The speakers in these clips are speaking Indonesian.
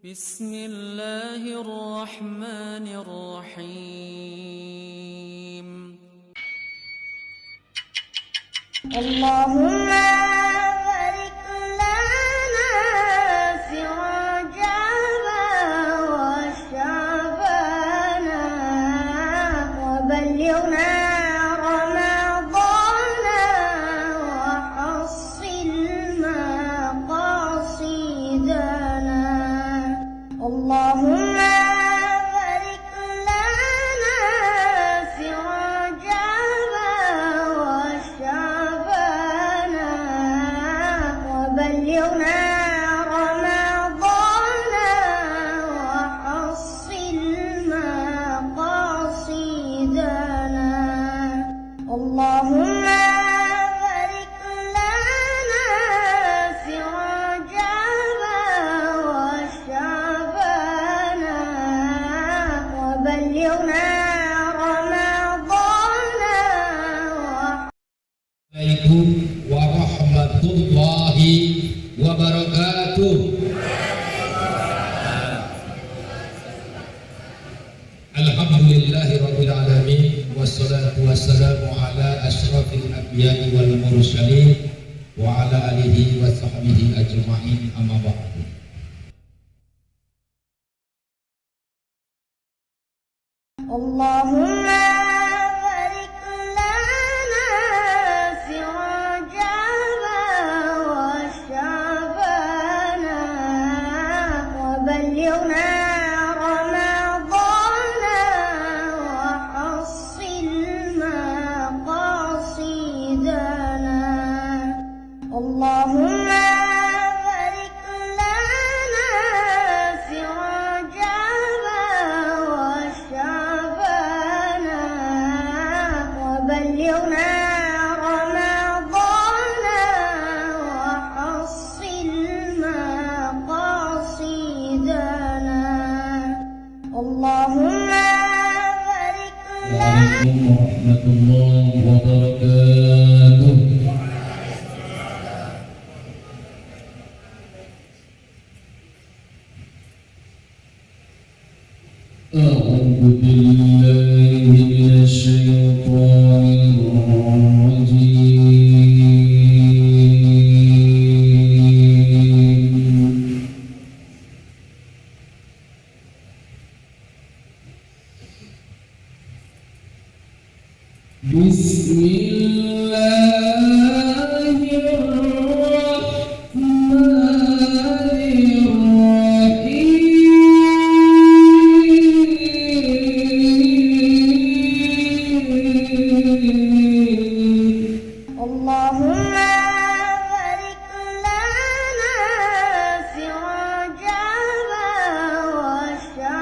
بسم الله الرحمن الرحيم. اللهم بارك لنا في رجب وشعبان وبلغنا رمضان وحصل مقاصدنا. اللهم بارك لنا في رجب وشعبان وبلغنا رمضان وحصل مقاصدنا. اللهم بارك لنا في رجب وشعبان وبلغنا رمضان. Assalamualaikum warahmatullahi wabarakatuh. Alhamdulillahi rabbil alamin, wassalatu wassalamu ala asyrafil anbiya'i wal mursalin wa ala alihi wa sahbihi ajma'in, amma ba'du. اللهم بارك لنا في رجب وشعبان وبلغنا رمضان وحصل مقاصدنا. اللهم بارك لنا في رجب وشعبان وبلغنا رمضان وحصل مقاصدنا. اللهم بارك Waalaikumsalam warahmatullahi wabarakatuh. أعوذ بالله من الشيطان الرجيم. بسم الله الرحمن الرحيم. اللهم بارك لنا في رجب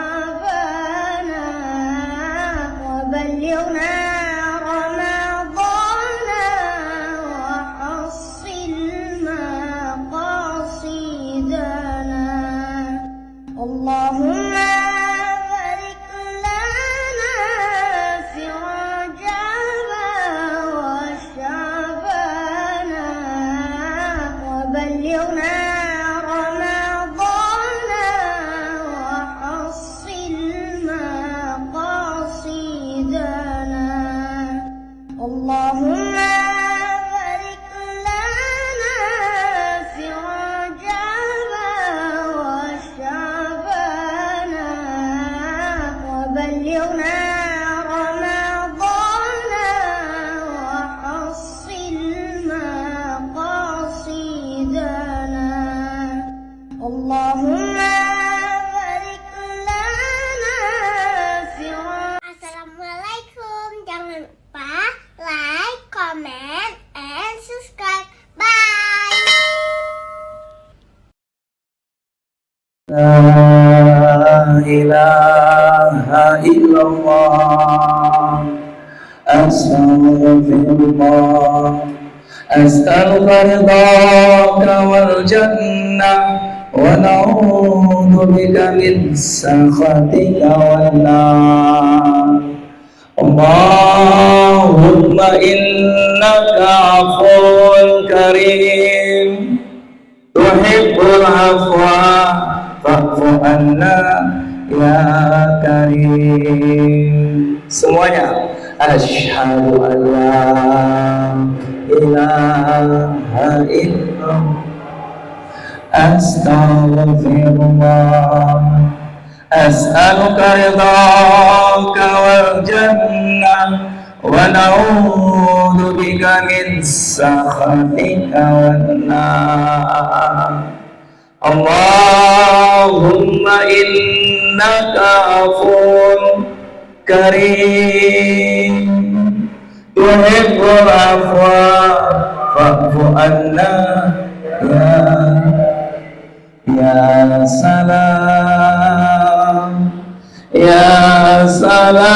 وشعبان وبلغنا رمضان وحصل مقاصدنا. اللهم بارك لنا في رجب وشعبان وبلغنا رمضان وحصل مقاصدنا. اللهم بارك لنا في رجب وشعبان وبلغنا رمضان وحصل مقاصدنا. اللهم بارك لنا في Assalamualaikum. Jangan lupa like, comment, and subscribe. Bye. لا إله إلا الله أستغفر الله أسألك رضاك والجنة ونعوذ بك من سخطك والنار. اللهم إنك عفو كريم تحب العفو فاعف anna ya karim. Semuanya asyhadu an la ilaha illallah astaghfirullah as'aluka ridhaka wal jannah wa na'udzu bika min sakhatika wan nar. Allahumma innaka afuwun karim tuhibbul afwa fa'fu anna ya salam ya salam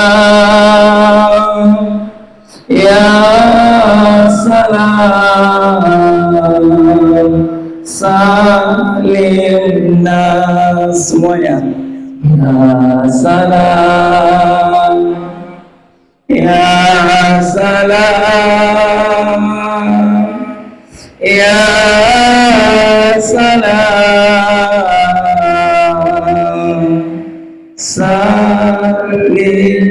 ya salam salimna. Semuanya ya salam ya salam ya salam salim.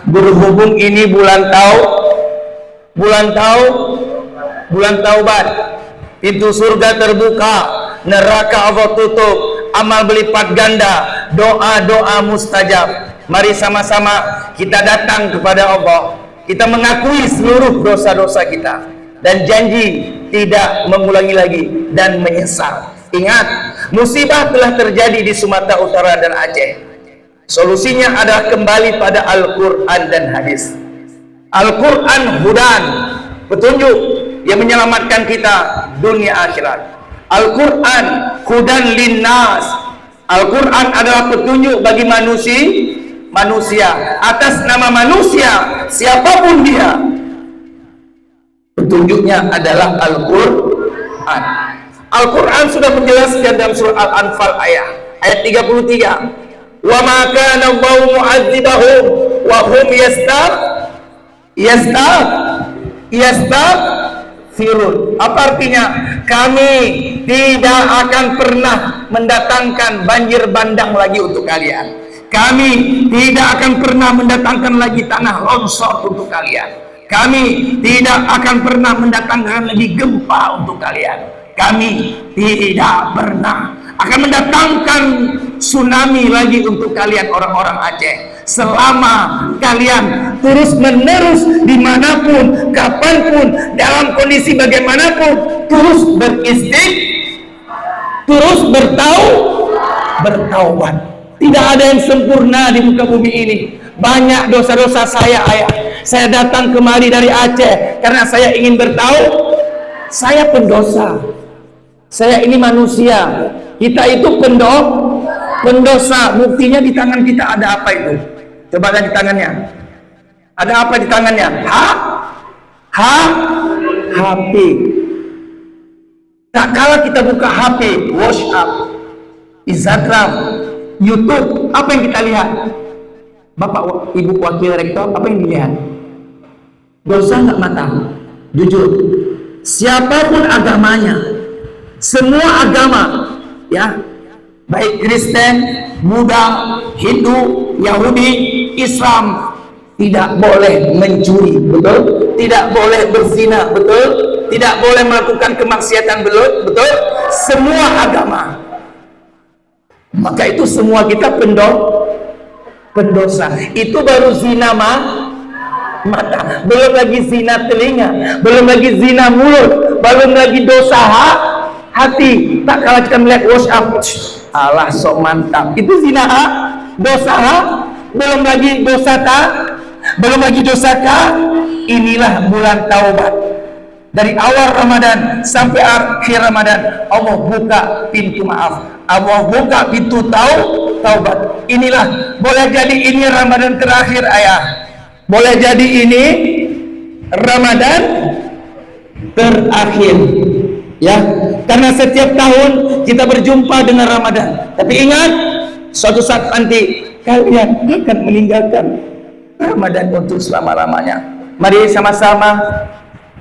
Berhubung ini bulan taubat, pintu surga terbuka, neraka Allah tutup, amal berlipat ganda, doa-doa mustajab. Mari sama-sama kita datang kepada Allah, kita mengakui seluruh dosa-dosa kita dan janji tidak mengulangi lagi dan menyesal. Ingat, musibah telah terjadi di Sumatera Utara dan Aceh. Solusinya adalah kembali pada Al-Quran dan hadis. Al-Quran hudan, petunjuk yang menyelamatkan kita dunia akhirat. Al-Quran hudan linnas, Al-Quran adalah petunjuk bagi manusia atas nama manusia siapapun dia. Petunjuknya adalah Al-Quran. Al-Quran sudah menjelaskan dalam surah Al-Anfal ayat 33. Wa ma kana Allahu mu'adzibahum wa hum yastaghfirun. Apa artinya? Kami tidak akan pernah mendatangkan banjir bandang lagi untuk kalian. Kami tidak akan pernah mendatangkan lagi tanah longsor untuk kalian. Kami tidak akan pernah mendatangkan lagi gempa untuk kalian. Kami tidak pernah akan mendatangkan tsunami lagi untuk kalian orang-orang Aceh, selama kalian terus menerus dimanapun, kapanpun, dalam kondisi bagaimanapun terus terus bertaubat. Tidak ada yang sempurna di muka bumi ini. Banyak dosa-dosa saya, ayah. Saya datang kemari dari Aceh karena saya ingin bertaubat. Saya pendosa. Saya ini manusia. Kita itu pendosa. Buktinya di tangan kita ada apa itu? Coba lihat di tangannya. Ada apa di tangannya? HP. Tak kala kita buka HP, WhatsApp, Instagram, YouTube, apa yang kita lihat? Bapak Ibu Wakil Rektor, apa yang dilihat? Dosa nggak mata? Jujur. Siapapun agamanya, semua agama, ya, baik Kristen, Buddha, Hindu, Yahudi, Islam, tidak boleh mencuri, betul? Tidak boleh berzina, betul? Tidak boleh melakukan kemaksiatan, betul? Semua agama. Maka itu semua kita pendosa. Itu baru zina mata, belum lagi zina telinga, belum lagi zina mulut, belum lagi dosa hati. Tak kalah kita melihat WhatsApp, alah sok mantap, itu zina dosa belum lagi dosa belum lagi dosa Inilah bulan taubat. Dari awal Ramadan sampai akhir Ramadan, Allah buka pintu maaf, Allah buka pintu taubat. Inilah, boleh jadi ini Ramadan terakhir, ayah. Boleh jadi ini Ramadan terakhir, ya. Karena setiap tahun kita berjumpa dengan Ramadan. Tapi ingat, suatu saat nanti kalian akan meninggalkan Ramadan untuk selama-lamanya. Mari sama-sama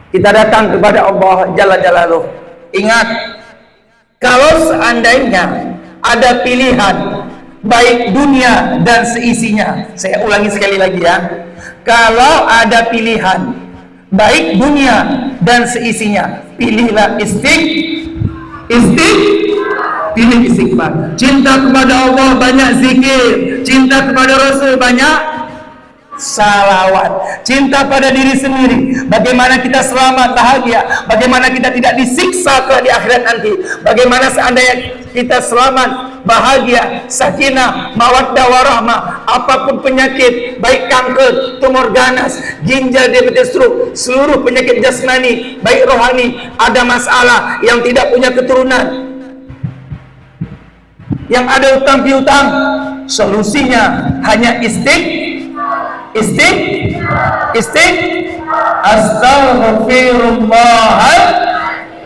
kita datang kepada Allah Jalla Jalaluh. Ingat, kalau seandainya ada pilihan baik dunia dan seisinya. Saya ulangi sekali lagi ya. Kalau ada pilihan baik dunia dan seisinya, pilihlah pilih istighfar. Cinta kepada Allah banyak zikir, cinta kepada Rasul banyak salawat, cinta pada diri sendiri, bagaimana kita selamat bahagia, bagaimana kita tidak disiksa di akhirat nanti, bagaimana seandainya kita selamat bahagia, sakinah, mawaddah warahmah, apapun penyakit, baik kanker, tumor ganas, ginjal, diabetes, stroke, seluruh penyakit jasmani, baik rohani, ada masalah, yang tidak punya keturunan, yang ada utang piutang, solusinya hanya astaghfirullah.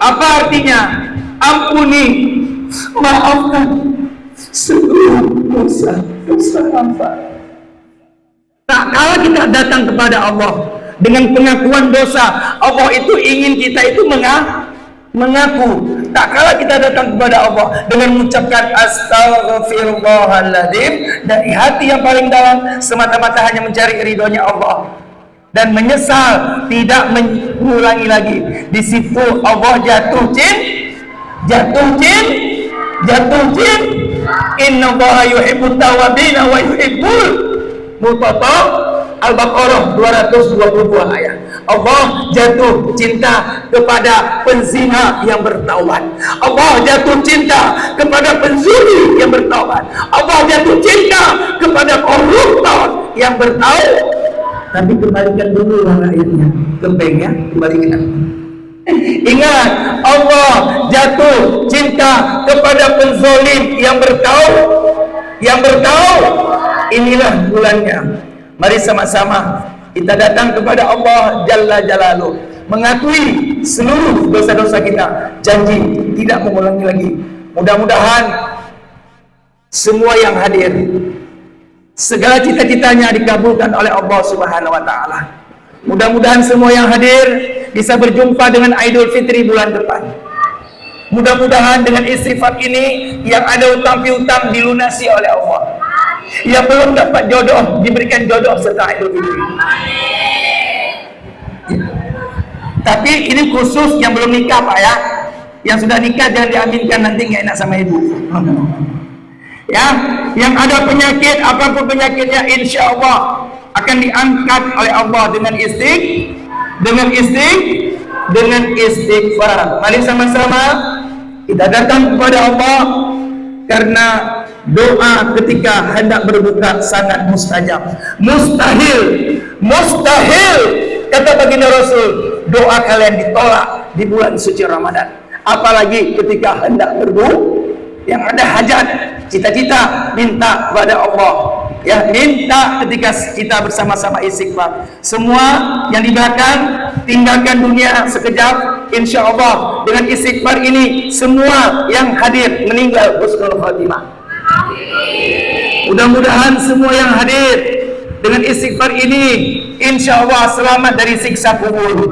Apa artinya? Ampuni, maafkan seluruh dosa hamba. Tak kala kita datang kepada Allah dengan pengakuan dosa, Allah itu ingin kita itu mengaku. Tak kala kita datang kepada Allah dengan mengucapkan astaghfirullahaladzim dari hati yang paling dalam, semata-mata hanya mencari ridhonya Allah dan menyesal tidak mengulangi lagi. Di situ Allah jatuh cinta. Innallaha yuhibbut tawwabina wa yuhibbul mutatahhirin. Al-Baqarah 222 ayat. Allah jatuh cinta kepada penzina yang bertaubat. Allah jatuh cinta kepada penzuri yang bertaubat. Allah jatuh cinta kepada koruptor yang bertaubat. Tapi kembalikan dulu ayatnya. Kembengnya kembalikan. Ingat, Allah jatuh cinta kepada penzolim yang bertaubat. Inilah bulannya. Mari sama-sama kita datang kepada Allah Jalla Jalaluh, mengakui seluruh dosa-dosa kita, janji tidak mengulangi lagi. Mudah-mudahan semua yang hadir, segala cita-citanya dikabulkan oleh Allah Subhanahu wa taala. Mudah-mudahan semua yang hadir bisa berjumpa dengan Idul Fitri bulan depan. Mudah-mudahan dengan istighfar ini yang ada utang piutang dilunasi oleh Allah. Yang belum dapat jodoh diberikan jodoh setelah Idul Fitri. Tapi ini khusus yang belum nikah Pak ya. Yang sudah nikah jangan diaminkan, nanti nggak enak sama ibu. Ya, yang ada penyakit, apapun penyakitnya, insya Allah akan diangkat oleh Allah dengan istighfar. Mari sama-sama kita datang kepada Allah, karena doa ketika hendak berbuka sangat mustajab. Mustahil kata baginda Rasul, doa kalian ditolak di bulan suci Ramadan, apalagi ketika hendak berbuka. Yang ada hajat, cita-cita, minta kepada Allah ya, minta ketika kita bersama-sama istighfar. Semua yang di belakang tinggalkan dunia sekejap, insya Allah dengan istighfar ini semua yang hadir meninggal husnul khatimah. Mudah-mudahan semua yang hadir dengan istighfar ini insya Allah selamat dari siksa kubur,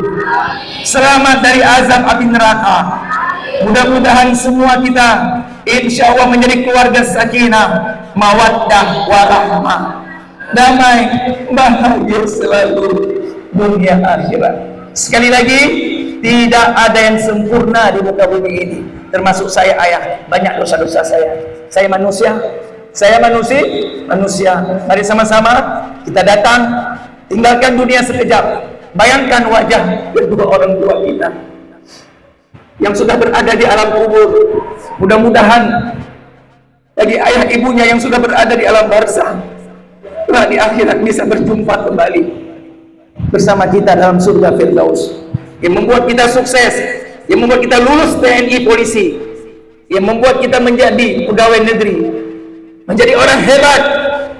selamat dari azab api neraka. Mudah-mudahan semua kita insya Allah menjadi keluarga sakinah, mawaddah warahmah, damai, bahagia selalu dunia akhirat. Sekali lagi, tidak ada yang sempurna di muka bumi ini, termasuk saya ayah. Banyak dosa-dosa saya manusia. Mari sama-sama kita datang, tinggalkan dunia sekejap. Bayangkan wajah kedua orang tua kita yang sudah berada di alam kubur. Mudah-mudahan bagi ayah ibunya yang sudah berada di alam barzah, di akhirat bisa berjumpa kembali bersama kita dalam surga Firdaus, yang membuat kita sukses, yang membuat kita lulus TNI polisi, yang membuat kita menjadi pegawai negeri, menjadi orang hebat.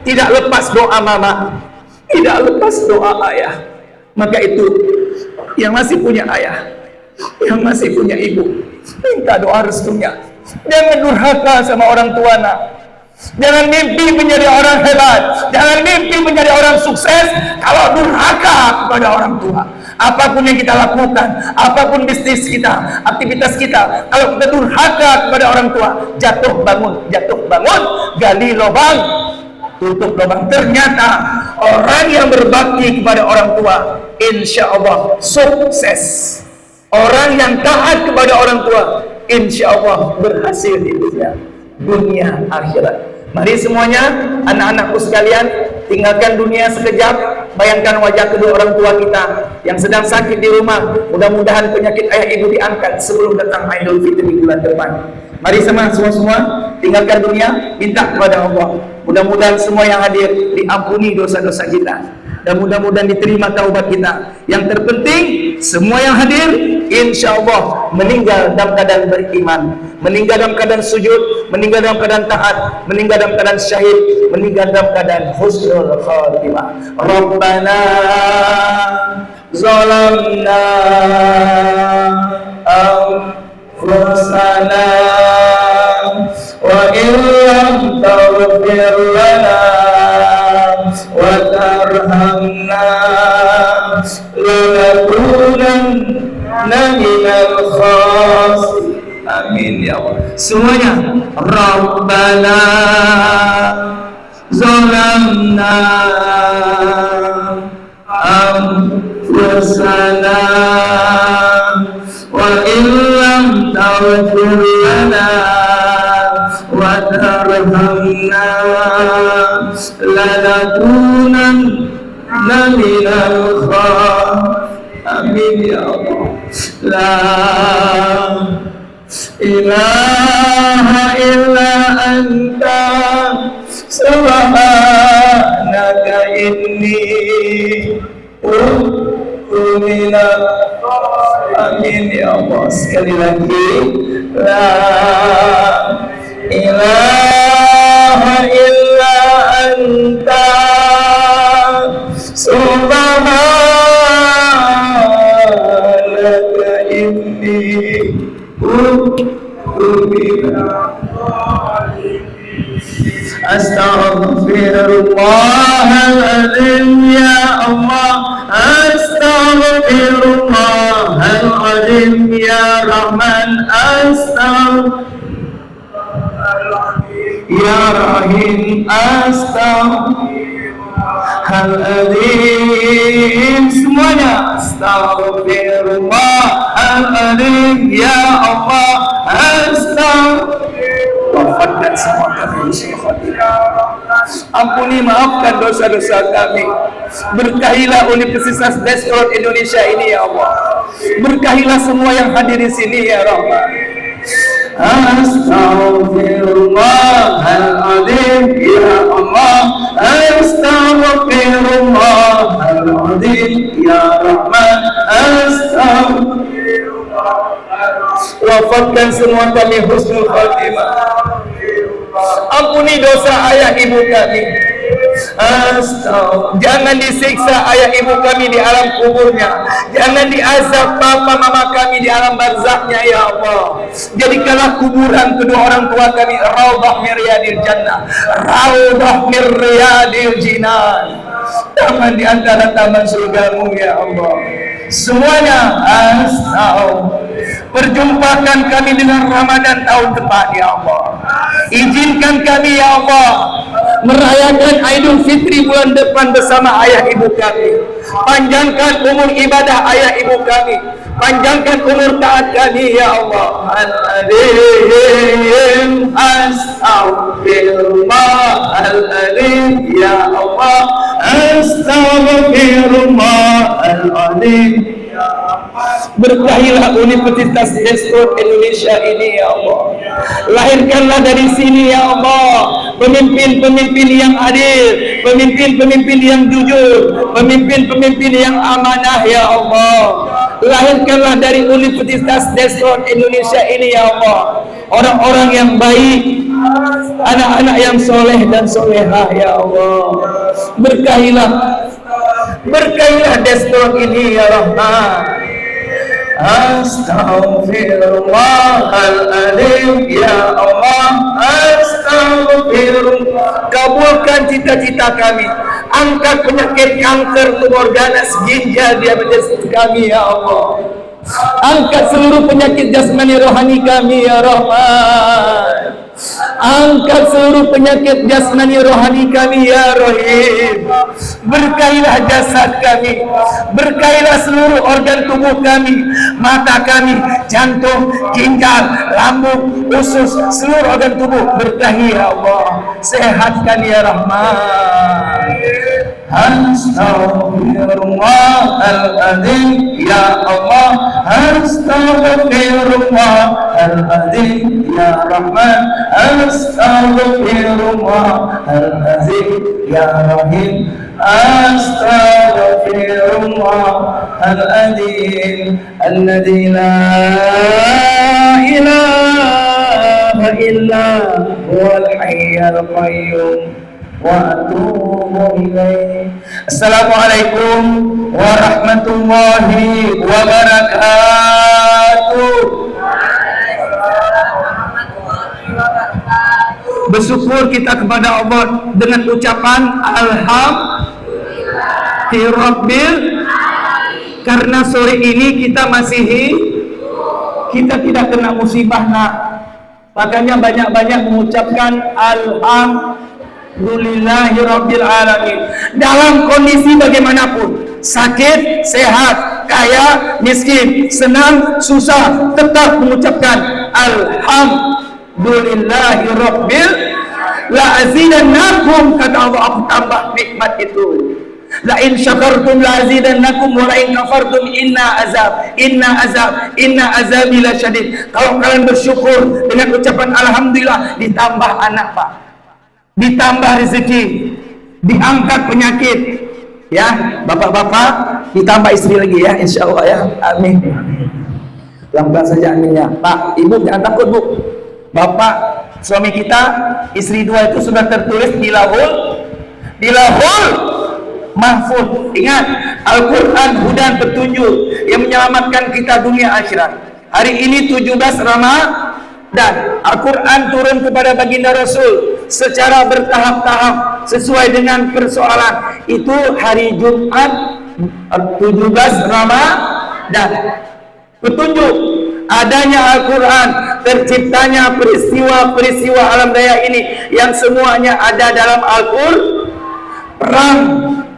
Tidak lepas doa mama, tidak lepas doa ayah. Maka itu yang masih punya ayah, yang masih punya ibu, minta doa restunya. Jangan durhaka sama orang tua nak. Jangan mimpi menjadi orang hebat, jangan mimpi menjadi orang sukses kalau durhaka kepada orang tua. Apapun yang kita lakukan, apapun bisnis kita, aktivitas kita, kalau kita durhaka kepada orang tua, jatuh bangun, gali lubang, tutup lubang. Ternyata orang yang berbakti kepada orang tua, insya Allah sukses. Orang yang taat kepada orang tua, insya Allah berhasil di dunia akhirat. Mari semuanya, anak-anakku sekalian, tinggalkan dunia sekejap. Bayangkan wajah kedua orang tua kita yang sedang sakit di rumah. Mudah-mudahan penyakit ayah ibu diangkat sebelum datang Idul Fitri bulan depan. Mari semua tinggalkan dunia, minta kepada Allah. Mudah-mudahan semua yang hadir diampuni dosa-dosa kita, dan mudah-mudahan diterima taubat kita. Yang terpenting, semua yang hadir insya Allah meninggal dalam keadaan beriman, meninggal dalam keadaan sujud, meninggal dalam keadaan taat, meninggal dalam keadaan syahid, meninggal dalam keadaan husnul khatimah. Rabbana zalamna anfusana wa illam taghfir lana wa tarhamna lanakunanna minal khasirin. Amin ya Allah. Semuanya. Rabbana zalamna anfusana wa illam taghfir lana wa tarhamna lanakunanna minal khasirin. Amin ya Allah. La ilaha illa anta subhanaka inni kuntu minal amin ya Allah. Sekali lagi, la ilaha illa anta subhanaka inni Astaghfirullahaladzim ya Allah, Astaghfirullahaladzim ya Rahman, ya Rahim, Astaghfirullahaladzim. Semuanya Astaghfirullahaladzim ya Allah, Wafatkan semua kami, ampuni, maafkan dosa-dosa kami. Berkahilah Universitas Desrot Indonesia ini ya Allah. Berkahilah semua yang hadir di sini ya Rahman. Astaghfirullahaladzim ya Allah, Astaghfirullahaladzim ya Rahman, wafatkan semua kami husnul khatimah. Ampuni dosa ayah ibu kami. Jangan disiksa ayah ibu kami di alam kuburnya. Jangan diazab papa mama kami di alam barzaknya ya Allah. Jadikanlah kuburan kedua orang tua kami raudhah min riyadil jannah, raudhah min riyadil jinan, taman di antara taman surgamu ya Allah. Semuanya perjumpakan kami dengan Ramadan tahun depan ya Allah. Izinkan kami ya Allah merayakan Idul Fitri bulan depan bersama ayah ibu kami. Panjangkan umur ibadah ayah ibu kami, panjangkan umur taat kami ya Allah. Al-Alim, Astaghfirullahaladzim ya Allah, Astaghfirullahaladzim. Berkahilah Universitas Desrot Indonesia ini ya Allah. Lahirkanlah dari sini ya Allah pemimpin-pemimpin yang adil, pemimpin-pemimpin yang jujur, pemimpin-pemimpin yang amanah ya Allah. Lahirkanlah dari Universitas Desrot Indonesia ini ya Allah orang-orang yang baik, anak-anak yang soleh dan solehah ya Allah. Berkahilah Desrot ini ya Rahman. Astaghfirullahaladzim ya Allah, Astaghfirullah. Kabulkan cita-cita kami, Angkat penyakit kanker, tumor ganas, ginjal, diabetes kami ya Allah. Angkat seluruh penyakit jasmani rohani kami ya Rahman. Angkat seluruh penyakit jasmani rohani kami ya Rahim. Berkailah jasad kami, berkailah seluruh organ tubuh kami, mata kami, jantung, ginjal, lambung, usus, seluruh organ tubuh. Berkahi ya Allah, sehatkan ya Rahman. Astaghfirullahaladzim ya Allah, astaghfirullahaladzim ya Rahman, astaghfirullahaladzim ya Rahim, astaghfirullahaladzim alladzi la ilaha illa huwal hayyul qayyum wa atubu ilaih. Assalamualaikum warahmatullahi wabarakatuh. Bersyukur kita kepada Allah dengan ucapan Alhamdulillahirabbil, karena sore ini kita masih kita tidak kena musibah nak. Makanya banyak-banyak mengucapkan Alhamdulillahirabbil alamin. Dalam kondisi bagaimanapun, sakit, sehat, kaya, miskin, senang, susah, tetap mengucapkan Alhamdulillahirabbil la azidannakum, kata Allah, aku tambah nikmat itu. La in syakartum la azidannakum wa la in kafartum inna azabi lasyadid. Kalau kalian bersyukur dengan ucapan alhamdulillah, ditambah anak Pak, ditambah rezeki, diangkat penyakit ya bapak-bapak, ditambah istri lagi ya insyaallah ya, amin. Pelan-pelan saja aminnya Pak. Ibu jangan takut Bu, bapak suami kita, istri dua itu sudah tertulis di lahul mahfuz. Ingat, Al-Quran hudan, petunjuk yang menyelamatkan kita dunia akhirat. Hari ini 17 Ramadan, Al-Quran turun kepada baginda Rasul secara bertahap-tahap sesuai dengan persoalan. Itu hari Jumat 17 Ramadan. Petunjuk adanya Al-Quran, terciptanya peristiwa-peristiwa alam raya ini yang semuanya ada dalam Al-Quran.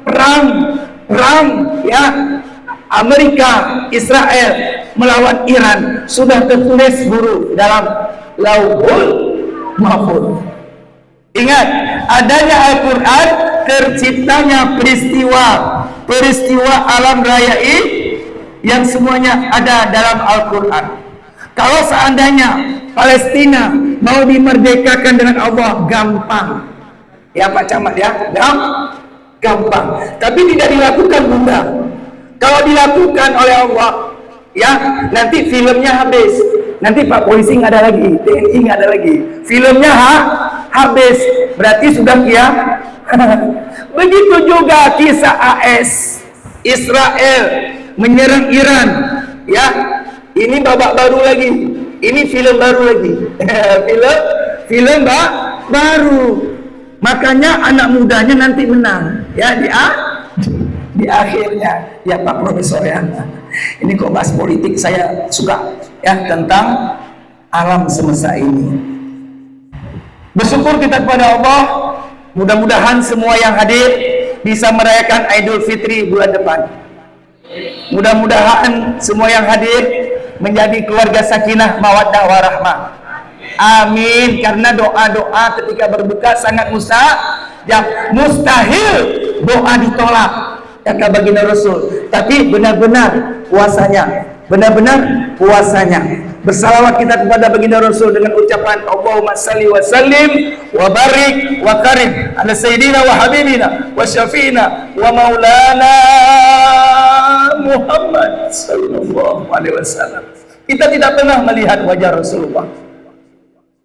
Perang ya, Amerika, Israel melawan Iran sudah tertulis guru dalam lauhul mahfuz. Ingat, adanya Al-Quran, terciptanya peristiwa alam raya ini yang semuanya ada dalam Al-Quran. Kalau seandainya Palestina mau dimerdekakan dengan Allah, gampang ya Pak Camat ya, gampang. Tapi tidak dilakukan mudah. Kalau dilakukan oleh Allah ya, nanti filmnya habis, nanti Pak Polisi nggak ada lagi, TNI nggak ada lagi, filmnya habis, berarti sudah ya. Begitu juga kisah AS, Israel menyerang Iran ya, ini babak baru lagi, ini film baru lagi. film baru. Makanya anak mudanya nanti menang ya di akhirnya ya Pak Profesor ya. Ini kok bahas politik, saya suka ya tentang alam semesta ini. Bersyukur kita kepada Allah, mudah-mudahan semua yang hadir bisa merayakan Idul Fitri bulan depan. Mudah-mudahan semua yang hadir menjadi keluarga sakinah, mawaddah, warahmah. Amin. Karena doa-doa ketika berbuka sangat mustahil doa ditolak, kata baginda Rasul. Tapi benar-benar puasanya, bersalawat kita kepada baginda Rasul dengan ucapan Allahumma salli wa sallim wa barik wa karim ala sayyidina wa habibina wa syafi'ina wa maulana Muhammad sallallahu alaihi wasallam. Kita tidak pernah melihat wajah Rasulullah,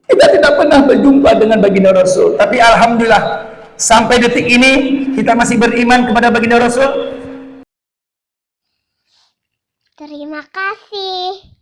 kita tidak pernah berjumpa dengan baginda Rasul, tapi alhamdulillah sampai detik ini kita masih beriman kepada baginda Rasul. Terima kasih.